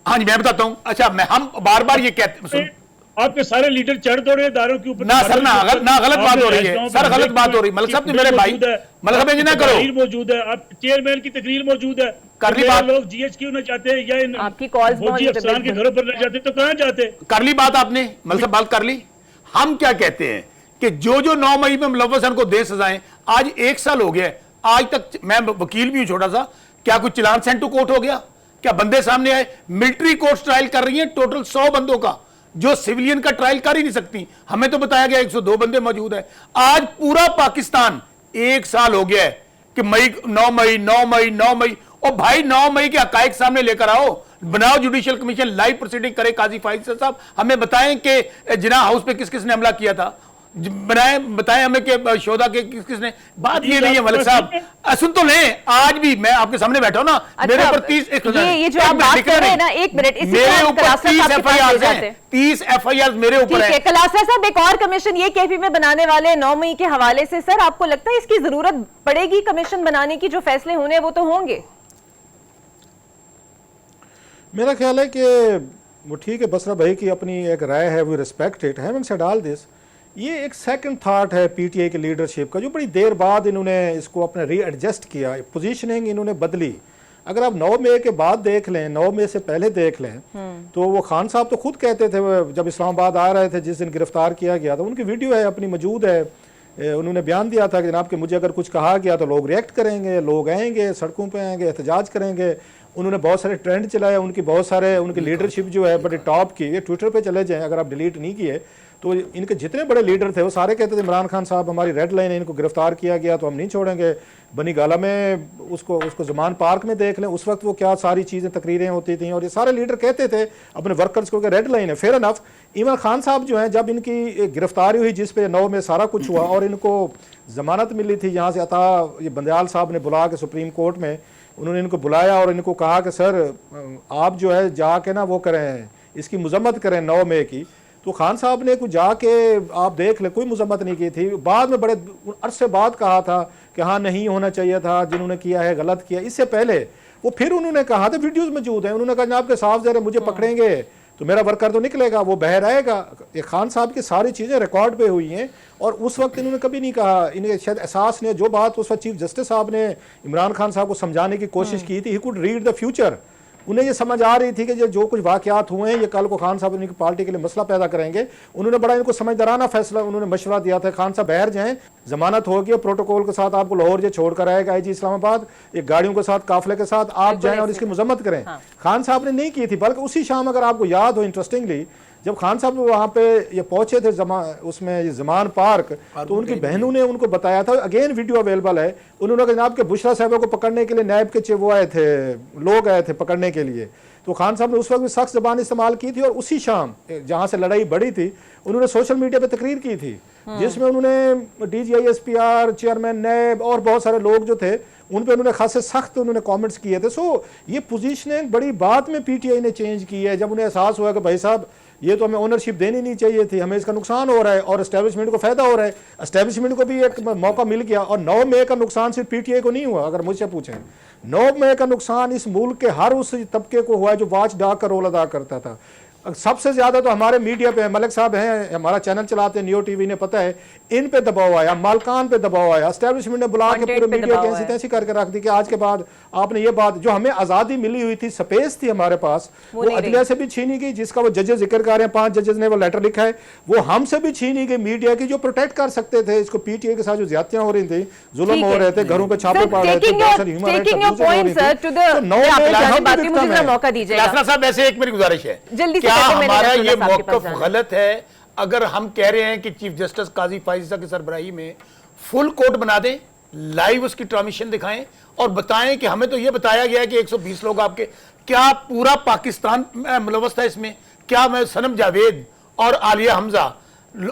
हाँ जी मैं बताता हूं। अच्छा हम बार बार ये कहते हैं, आपके सारे लीडर चढ़ दौड़े इदारों के ऊपर ना सर, ना गलत बात हो रही है सर, गलत बात हो रही है। मलिक साहब मेरे भाई, मलिक साहब ना करो, मौजूद है, आप चेयरमैन की तकरीर मौजूद है, कर ली बात। लोग जीएच क्यों ना चाहते हैं या आपकी कॉल्स फौजी अफसरान के घरों पर ना जाते तो कहां जाते? कर ली बात आपने, मलिक साहब बात कर ली। हम क्या कहते हैं कि जो 9 मई में मुलव्वस हसन को दे सजाएं, आज 1 साल हो गया, आज तक मैं वकील भी हूं छोटा सा, क्या कुछ चलान सेंड टू कोर्ट हो गया? क्या बंदे सामने आए? मिलिट्री कोर्ट ट्रायल कर रही है टोटल 100 बंदों का, जो सिविलियन का ट्रायल कर ही नहीं सकती। हमें तो बताया गया 102 बंदे मौजूद है। आज पूरा पाकिस्तान 1 साल हो गया है कि 9 मई और भाई 9 मई के हकायक सामने लेकर आओ, बनाओ जुडिशियल कमीशन, लाइव प्रोसीडिंग करे काजी फाइज साहब, हमें बताएं कि जिना हाउस पे किस किसने हमला किया था, बताएं हमें कि शोधा के किस किसने। बात ये नहीं है मलिक साहब, सुन तो लें, आज भी मैं आपके सामने बैठा हूं ना, मेरे ऊपर 30 ये जो आप बात कर रहे हैं ना, 1 मिनट, मेरे ऊपर 30 एफआईआर हैं, 30 एफआईआर मेरे ऊपर है। कलासा साहब, एक और कमीशन ये केपी में बनाने वाले 9 मई के हवाले से, सर आपको लगता है इसकी जरूरत पड़ेगी कमीशन बनाने की? जो फैसले होने वो तो होंगे। मेरा ख्याल है कि वो ठीक है, बसरा भाई की अपनी एक राय है, वो respect it, having said all this, ये एक सेकंड थॉट है पीटीआई की लीडरशिप का, जो बड़ी देर बाद इन्होंने इसको अपने रीएडजस्ट किया, पोजीशनिंग इन्होंने बदली। अगर आप 9 मई के बाद देख लें, 9 मई से पहले देख लें, तो वो खान साहब तो खुद कहते थे, जब इस्लामाबाद आ रहे थे जिस दिन गिरफ्तार किया गया था, उनकी वीडियो है अपनी मौजूद है, उन्होंने बयान दिया था कि जनाब कि मुझे अगर कुछ कहा गया तो लोग रिएक्ट करेंगे, लोग आएंगे, सड़कों पे आएंगे, एहतजाज करेंगे। उन्होंने बहुत सारे ट्रेंड चलाए, उनकी बहुत सारे, उनकी लीडरशिप जो है बड़े टॉप की, ये ट्विटर पे चले जाएं, अगर आप डिलीट नहीं किए तो इनके जितने बड़े लीडर थे वो सारे कहते थे इमरान खान साहब हमारी रेड लाइन है, इनको गिरफ्तार किया गया तो हम नहीं छोड़ेंगे। बनी गाला में उसको जमान पार्क में देख लें, उस वक्त वो क्या सारी चीज़ें तकरीरें होती थी और ये सारे लीडर कहते थे अपने वर्कर्स को कि रेड लाइन है। फेयर इनफ, इमरान खान साहब जो हैं, जब इनकी गिरफ्तारी हुई जिस पे 9 में सारा कुछ हुआ और इनको जमानत मिली थी, यहाँ से अता ये बंदयाल साहब ने बुला के सुप्रीम कोर्ट में उन्होंने इनको बुलाया और इनको कहा कि सर आप जो है जाके ना वो करें, इसकी मजम्मत करें 9 मई की। तो खान साहब ने कुछ जाके आप देख ले, कोई मजम्मत नहीं की थी। बाद में बड़े अरसे बाद कहा था कि हाँ नहीं होना चाहिए था, जिन्होंने किया है गलत किया। इससे पहले वो फिर उन्होंने कहा था, वीडियोस मौजूद हैं, उन्होंने कहा जनाब के साफ जरा मुझे पकड़ेंगे तो मेरा वर्कर तो निकलेगा, वो बह रहेगा। ये खान साहब की सारी चीज़ें रिकॉर्ड पे हुई हैं और उस वक्त इन्होंने कभी नहीं कहा, इन्हें शायद एहसास नहीं, जो बात उस वक्त चीफ जस्टिस साहब ने इमरान खान साहब को समझाने की कोशिश की थी, he could read the future. उन्हें ये समझ आ रही थी कि जो कुछ वाकयात हुए हैं ये कल को खान साहब इनकी पार्टी के लिए मसला पैदा करेंगे। उन्होंने बड़ा इनको समझदाराना फैसला उन्होंने मशवरा दिया था, खान साहब बाहर जाएं, जमानत होगी, प्रोटोकॉल के साथ आपको लाहौर जो छोड़कर आएगा आईजी इस्लामाबाद, एक गाड़ियों के साथ काफिले के साथ आप जाएं और इसकी मजम्मत करें। खान साहब ने नहीं की थी, बल्कि उसी शाम अगर आपको याद हो इंटरेस्टिंगली, जब खान साहब वहाँ पे ये पहुंचे थे उसमें ये जमान पार्क, तो उनकी बहनों ने उनको बताया था, अगेन वीडियो अवेलेबल है, उन्होंने कहा जनाब के बुशरा साहब को पकड़ने के लिए नायब के वो आए थे, लोग आए थे पकड़ने के लिए। तो खान साहब ने उस वक्त भी सख्त जबान इस्तेमाल की थी और उसी शाम जहाँ से लड़ाई बढ़ी थी उन्होंने सोशल मीडिया पे तकरीर की थी, जिसमें उन्होंने DGISPR चेयरमैन नायब और बहुत सारे लोग जो थे उन पे उन्होंने खासे सख्त उन्होंने कमेंट्स किए थे। सो ये पोजीशनिंग बड़ी बात में PTI ने चेंज की है, जब उन्हें एहसास हुआ कि भाई साहब ये तो हमें ओनरशिप देनी नहीं चाहिए थी, हमें इसका नुकसान हो रहा है और एस्टेब्लिशमेंट को फायदा हो रहा है। एस्टेब्लिशमेंट को भी एक मौका मिल गया और 9 मई का नुकसान सिर्फ PTI को नहीं हुआ। अगर मुझसे पूछें 9 मई का नुकसान इस मुल्क के हर उस तबके को हुआ है जो वाच डॉग का रोल अदा करता था। सबसे ज्यादा तो हमारे मीडिया पे मलिक साहब हैं, हमारा चैनल चलाते हैं नियो टीवी ने, पता है इन पे दबाव आया, मालकान पे दबाव आया, एस्टेब्लिशमेंट ने बुला के पूरे मीडिया की ऐसी तैसी करके रख दी कि आज के बाद आपने ये बात, जो हमें आजादी मिली हुई थी, स्पेस थी हमारे पास, वो अदलिया से भी छीनी गई, जिसका वो जजेस जिक्र कर रहे हैं, 5 जजेस ने वो लेटर लिखा है, वो हमसे भी छीनी गई मीडिया की, जो प्रोटेक्ट कर सकते थे इसको। पीटीआई के साथ जो ज्यादतियां हो रही थी, जुल्म हो रहे थे, घरों पे छापे पड़ रहे थे, मौका दीजिएगा साहब। ऐसे एक मेरी गुजारिश है, जल्दी से क्या कहते हैं, हमारा मेरे ये नसरुल्लाह साहब के मौकफ पास गलत है अगर हम कह रहे हैं कि चीफ जस्टिस काजी फाइजा की सरबराही में फुल कोर्ट बना दें, लाइव उसकी ट्रांसमिशन दिखाएं और बताएं कि हमें तो ये बताया गया है कि 120 लोग आपके, क्या पूरा पाकिस्तान मुलव्वस था इसमें? क्या मैं सनम जावेद और आलिया हमजा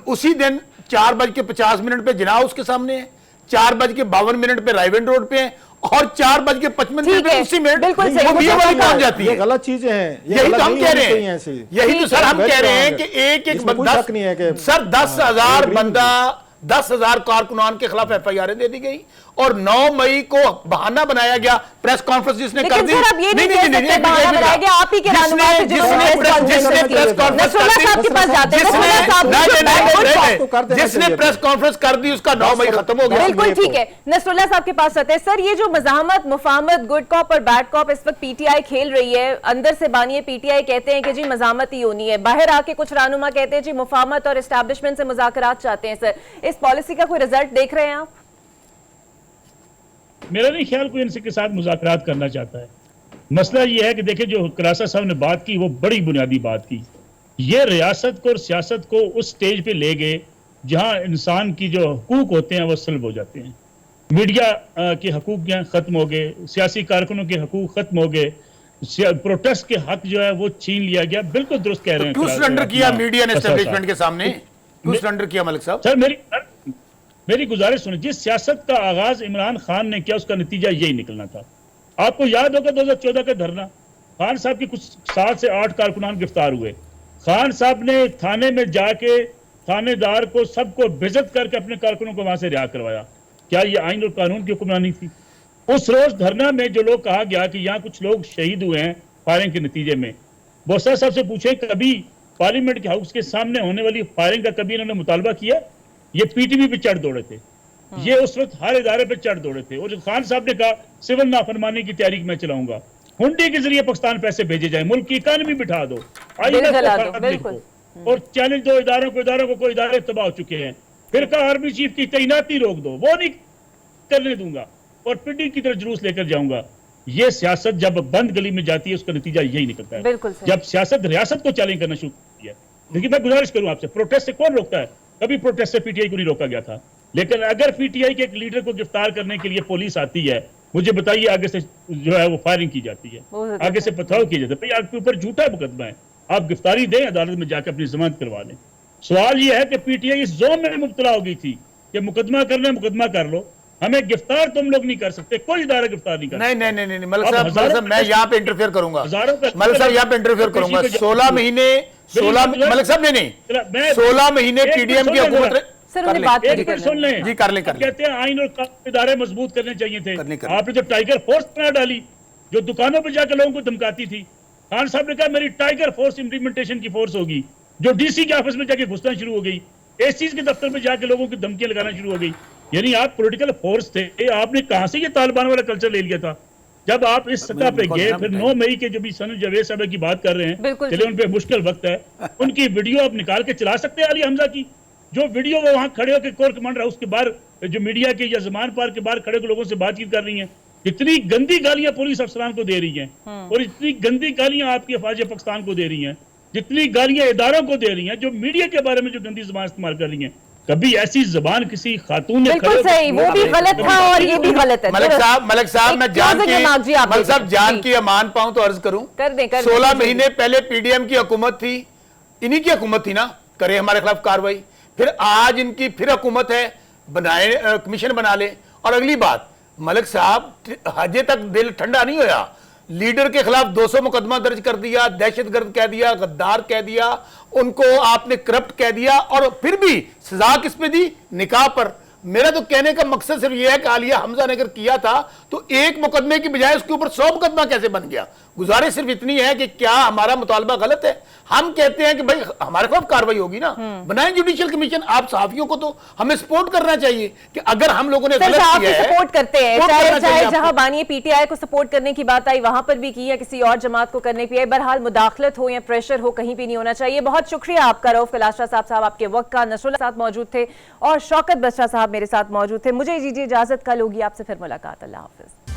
उसी दिन 4:50 पे जिना उसके सामने है, 4:52 पे रायवेंड रोड पे है और 4:55 पे उसी मिनट बिल्कुल सही, वो भी वाली पहुंच जाती है। गलत चीजें हैं, यही तो हम कह रहे हैं, यही तो सर हम कह रहे हैं कि एक बंदा, सर 10,000 बंदा, 10,000 कारकुनान के खिलाफ FIR दे दी गई और 9 मई को बहाना बनाया गया प्रेस कॉन्फ्रेंस जिसने कर दी। नहीं, बहाना बनाया गया, आप ही के रहनुमा से जो जिसने प्रेस कॉन्फ्रेंस कर दी उसका 9 मई खत्म हो गया। बिल्कुल ठीक है, नसरुल्लाह साहब के पास आते हैं। सर, ये जो मज़ाहमत, मुफाहमत, गुड कॉप और बैड कॉप इस वक्त पीटीआई खेल रही है, अंदर से बानिए पीटीआई कहते हैं कि जी मज़ाहमत ही होनी है, बाहर आके कुछ रहनुमा कहते हैं जी मुफाहमत और एस्टैब्लिशमेंट से मुज़ाकरात चाहते हैं। सर, इस पॉलिसी का कोई रिजल्ट देख रहे हैं आप? मेरा नहीं ख्याल कोई इनसे के साथ मुज़ाकरात करना चाहता है। मसला ये है कि देखिए, जो खुलासा साहब ने बात की वो बड़ी बुनियादी बात की। ये रियासत को और सियासत को उस स्टेज पे ले गए जहां इंसान की जो हकूक होते हैं वो सल्ब हो जाते हैं। मीडिया के हकूक खत्म हो गए, सियासी कारकुनों के हकूक खत्म हो गए, प्रोटेस्ट के हक जो है वो छीन लिया गया। बिल्कुल दुरुस्त कह रहे हैं। क्यों सरेंडर किया मीडिया ने एस्टेब्लिशमेंट के सामने? क्यों सरेंडर किया मलिक साहब? सर, मेरी गुजारिश सुनिए, जिस सियासत का आगाज इमरान खान ने किया उसका नतीजा यही निकलना था। आपको याद होगा 2014 का धरना, खान साहब के कुछ 7 से 8 कारकुनान गिरफ्तार हुए। खान साहब ने थाने में जाके थानेदार को सबको बेइज्जत करके अपने कारकुनों को वहां से रिहा करवाया। क्या ये आइन और कानून की हुक्मरानी थी? उस रोज धरना में जो लोग कहा गया कि यहाँ कुछ लोग शहीद हुए हैं फायरिंग के नतीजे में, बोसा साहब से पूछे कभी पार्लियामेंट के हाउस के सामने होने वाली फायरिंग का कभी इन्होंने मुतालबा किया? ये पीटीवी पे चढ़ दौड़े थे, ये उस वक्त हर इदारे पे चढ़ दौड़े थे। और जो खान साहब ने कहा सिविल नाफरमानी की तहरीक मैं चलाऊंगा, हुंडी के जरिए पाकिस्तान पैसे भेजे जाए, मुल्क की इकानमी बिठा दो, और चैलेंज दो इदारों को कोई इदारे तबाह हो चुके हैं, फिर कहा आर्मी चीफ की तैनाती रोक दो, वो नहीं करने दूंगा और पिंडी की तरफ जुलूस लेकर जाऊंगा। ये सियासत जब बंद गली में जाती है उसका नतीजा यही निकलता है। जब सियासत रियासत को चैलेंज करना शुरू किया, लेकिन मैं गुजारिश करूं आपसे, प्रोटेस्ट से कौन रोकता है? कभी प्रोटेस्ट से पीटीआई को नहीं रोका गया था। लेकिन अगर पीटीआई के एक लीडर को गिरफ्तार करने के लिए पुलिस आती है, मुझे बताइए आगे से जो है वो फायरिंग की जाती है, आगे से पथराव किया जाता है। भाई आपके ऊपर झूठा मुकदमा है, आप गिरफ्तारी दें, अदालत में जाकर अपनी जमानत करवा लें। सवाल यह है कि पीटीआई इस जोन में मुब्तला हो गई थी कि मुकदमा करना, मुकदमा कर लो, हमें गिरफ्तार तुम लोग नहीं कर सकते, कोई इदारा गिरफ्तार नहीं कर सकता। नहीं मलिक साहब मैं यहाँ पे इंटरफेयर करूंगा, मलिक साहब यहाँ पे इंटरफेयर करूंगा। 16 महीने मलिक साहब नहीं 16 महीने पीडीएम की हुकूमत सुन लें जी, कर लें। कहते हैं आइन और कानून इदारे मजबूत करने चाहिए थे। आपने जो टाइगर फोर्स बना डाली, जो दुकानों पर जाकर लोगों को धमकाती थी, खान साहब ने कहा मेरी टाइगर फोर्स इंप्लीमेंटेशन की फोर्स होगी, जो डीसी के ऑफिस में जाके घुसना शुरू हो गई, एसीज के दफ्तर में जाके लोगों की धमकियां लगाना शुरू हो गई। यानी आप पॉलिटिकल फोर्स थे, आपने कहां से ये तालिबान वाला कल्चर ले लिया था? जब आप इस सतह पे गए, फिर 9 मई के जो भी सनम जावेद साहब की बात कर रहे हैं, चलिए उन पे मुश्किल वक्त है, उनकी वीडियो आप निकाल के चला सकते हैं। अली हमजा की जो वीडियो वो वहां खड़े होकर कोर कमांडर हाउस के बाहर, जो मीडिया के या जमान पार्क के बाहर खड़े होकर लोगों से बातचीत कर रही हैं, इतनी गंदी गालियां पुलिस अफसरान को दे रही हैं और इतनी गंदी गालियां आपकी अफवाज पाकिस्तान को दे रही हैं, जितनी गालियां इदारों को दे रही हैं, जो मीडिया के बारे में जो गंदी जुबान इस्तेमाल कर रही हैं। कभी ऐसी जबान किसी खातून ने बिल्कुल सही, वो भी गलत था और ये भी गलत है। मलिक साहब मैं जान की अमान पाऊं तो अर्ज करूं, कर दें 16 महीने पहले पीडीएम की हुकूमत थी, इन्हीं की हुकूमत थी ना, करे हमारे खिलाफ कार्रवाई, फिर आज इनकी फिर हुकूमत है, बनाए कमीशन बना ले। और अगली बात मलिक साहब, हजे तक दिल ठंडा नहीं होया, लीडर के खिलाफ 200 मुकदमा दर्ज कर दिया, दहशतगर्द कह दिया, गद्दार कह दिया, उनको आपने करप्ट कह दिया, और फिर भी सजा किस पे दी? निकाह पर। मेरा तो कहने का मकसद सिर्फ यह है कि आलिया हमजा ने अगर किया था तो एक मुकदमे की बजाय उसके ऊपर 100 मुकदमा कैसे बन गया? गुजारिश सिर्फ इतनी है कि क्या हमारा मुतालबा गलत है? हम कहते हैं कि भाई हमारे खिलाफ कार्रवाई होगी ना, बनाए जुडिशियल कमीशन। आप सहाफियों को तो हमें सपोर्ट करना चाहिए कि अगर हम लोगों ने गलत किया है, सपोर्ट करते हैं, सपोर्ट करना चाहिए चाहे आपको। जहां बानी पीटीआई को सपोर्ट करने की बात आई वहां पर भी की है, किसी और जमात को करने की है, बहरहाल मुदाखलत हो या प्रेशर हो कहीं भी नहीं होना चाहिए। बहुत शुक्रिया आपका रऊफ कलाशरा साहब आपके वक्त का। नसरुल्लाह साहब मौजूद थे और शौकत बसरा साहब मेरे साथ मौजूद थे। मुझे दीजिए इजाजत, कल होगी आपसे फिर मुलाकात। अल्लाह हाफिज।